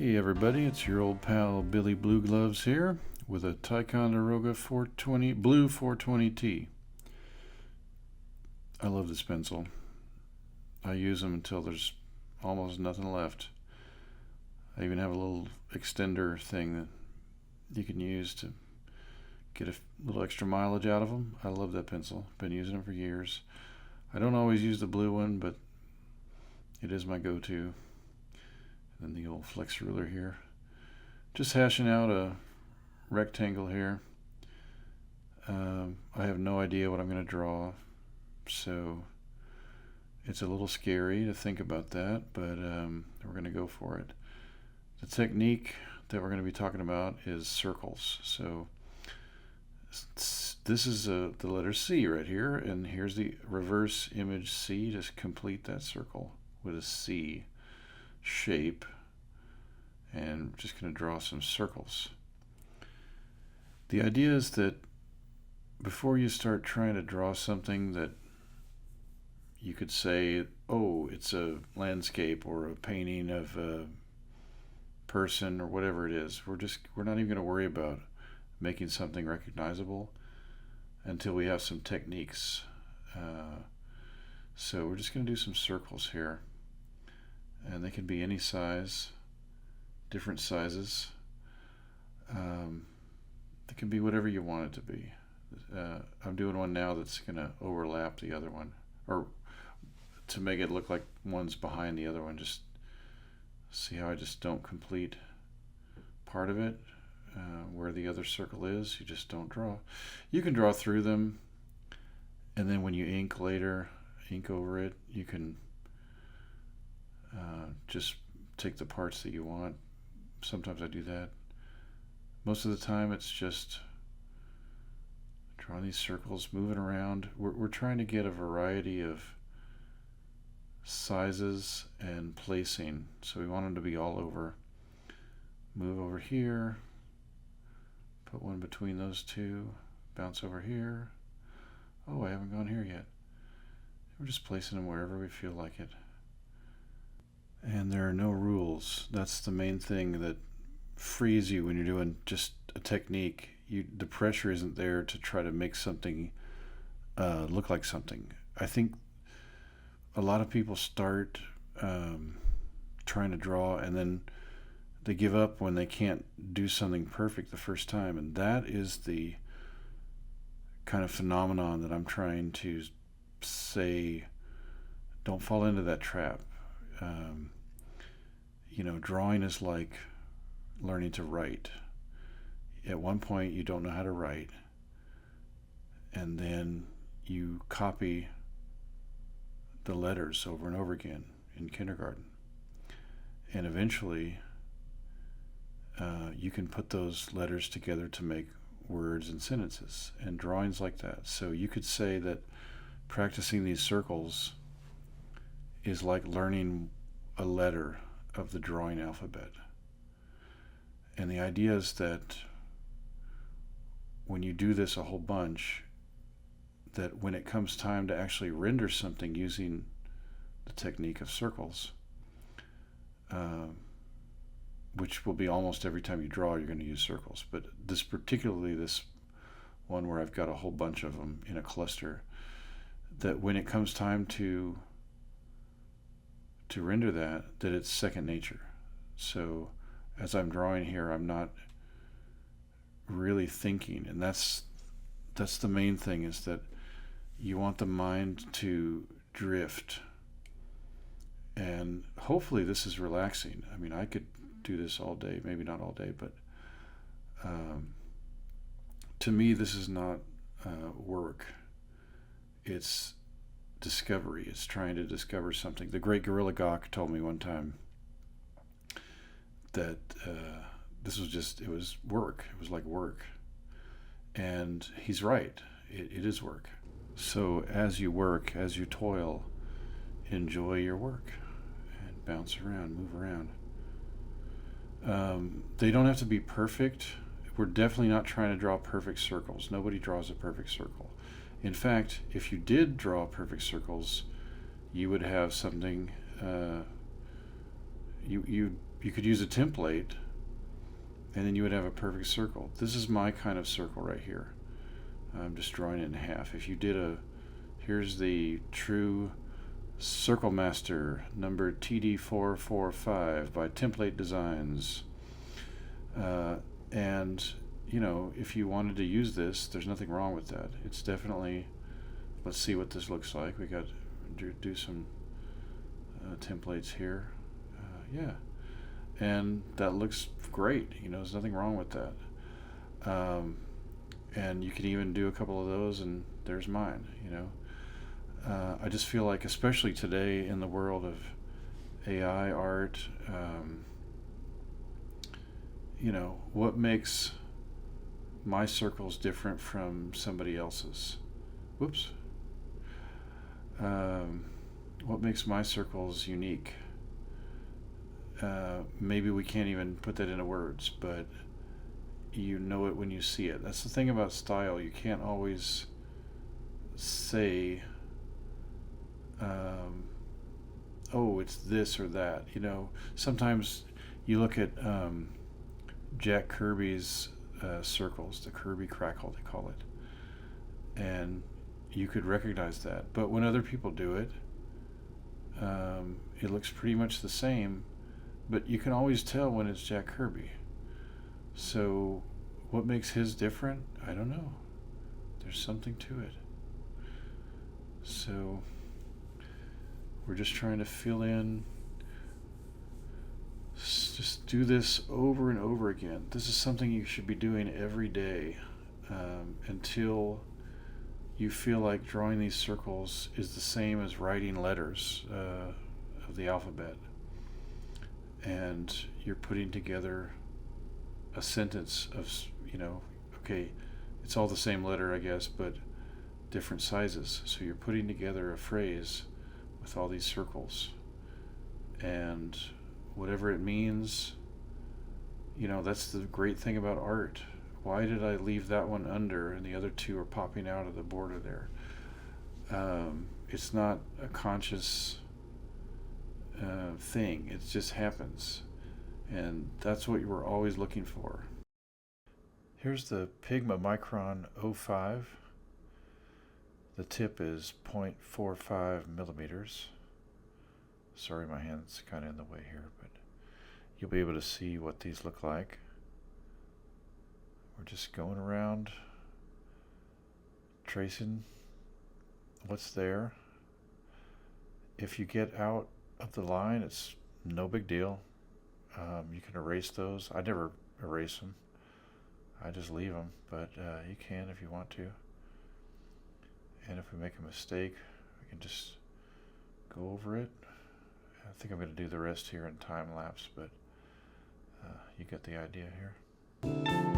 Hey everybody, it's your old pal Billy Blue Gloves here with a Ticonderoga 420 Blue 420T. I love this pencil. I use them until there's almost nothing left. I even have a little extender thing that you can use to get a little extra mileage out of them. I love that pencil. Been using it for years. I don't always use the blue one, but it is my go-to. And the old flex ruler here. Just hashing out a rectangle here. I have no idea what I'm going to draw, so it's a little scary to think about that, but we're going to go for it. The technique that we're going to be talking about is circles. So this is the letter C right here, and here's the reverse image C to complete that circle with a C shape, and I'm just going to draw some circles. The idea is that before you start trying to draw something that you could say, oh, it's a landscape or a painting of a person or whatever it is, we're not even going to worry about making something recognizable until we have some techniques. So we're just going to do some circles here, and they can be any size, different sizes. It can be whatever you want it to be. I'm doing one now that's going to overlap the other one, or to make it look like one's behind the other one. Just see how I just don't complete part of it where the other circle is. You just don't draw. You can draw through them, and then when you ink later, ink over it, you can just take the parts that you want. Sometimes I do that. Most of the time it's just drawing these circles, moving around. We're trying to get a variety of sizes and placing, so we want them to be all over. Move over here, put one between those two, bounce over here. Oh, I haven't gone here yet. We're just placing them wherever we feel like it. And there are no rules. That's the main thing that frees you when you're doing just a technique. The pressure isn't there to try to make something look like something. I think a lot of people start trying to draw, and then they give up when they can't do something perfect the first time. And that is the kind of phenomenon that I'm trying to say, don't fall into that trap. Drawing is like learning to write. At one point you don't know how to write, and then you copy the letters over and over again in kindergarten, and eventually you can put those letters together to make words and sentences, and drawing's like that. So you could say that practicing these circles is like learning a letter of the drawing alphabet. And the idea is that when you do this a whole bunch, that when it comes time to actually render something using the technique of circles, which will be almost every time you draw you're going to use circles, but this one where I've got a whole bunch of them in a cluster, that when it comes time to render that it's second nature. So as I'm drawing here, I'm not really thinking, and that's the main thing, is that you want the mind to drift. And hopefully this is relaxing. I mean, I could do this all day, maybe not all day, but to me this is not work. It's discovery. It's trying to discover something. The great Gorilla Gok told me one time that it was work. It was like work. And he's right. It is work. So as you work, as you toil, enjoy your work and bounce around, move around. They don't have to be perfect. We're definitely not trying to draw perfect circles. Nobody draws a perfect circle. In fact, if you did draw perfect circles, you would have something, you'd you could use a template, and then you would have a perfect circle. This is my kind of circle right here. I'm just drawing it in half. If you did here's the true Circle Master, number TD445 by Template Designs. And, you know, if you wanted to use this, there's nothing wrong with that. It's definitely, let's see what this looks like. We got to do some templates here. Yeah. And that looks great. You know, there's nothing wrong with that. And you can even do a couple of those, and there's mine, you know. I just feel like, especially today in the world of AI art, you know, what makes my circles different from somebody else's? Whoops. What makes my circles unique? Maybe we can't even put that into words, but you know it when you see it. That's the thing about style. You can't always say, oh, it's this or that. You know, sometimes you look at Jack Kirby's circles, the Kirby crackle, they call it, and you could recognize that. But when other people do it, it looks pretty much the same, but you can always tell when it's Jack Kirby. So what makes his different? I don't know. There's something to it. So we're just trying to fill in. Just do this over and over again. This is something you should be doing every day until you feel like drawing these circles is the same as writing letters of the alphabet. And you're putting together a sentence of, you know, okay, it's all the same letter, I guess, but different sizes. So you're putting together a phrase with all these circles. And whatever it means, you know, that's the great thing about art. Why did I leave that one under and the other two are popping out of the border there? It's not a conscious thing. It just happens. And that's what you were always looking for. Here's the Pigma Micron 05. The tip is 0.45 millimeters. Sorry, my hand's kind of in the way here, but you'll be able to see what these look like. We're just going around tracing what's there. If you get out of the line, it's no big deal. You can erase those. I never erase them. I just leave them, but you can if you want to. And if we make a mistake, we can just go over it. I think I'm going to do the rest here in time lapse, but you get the idea here.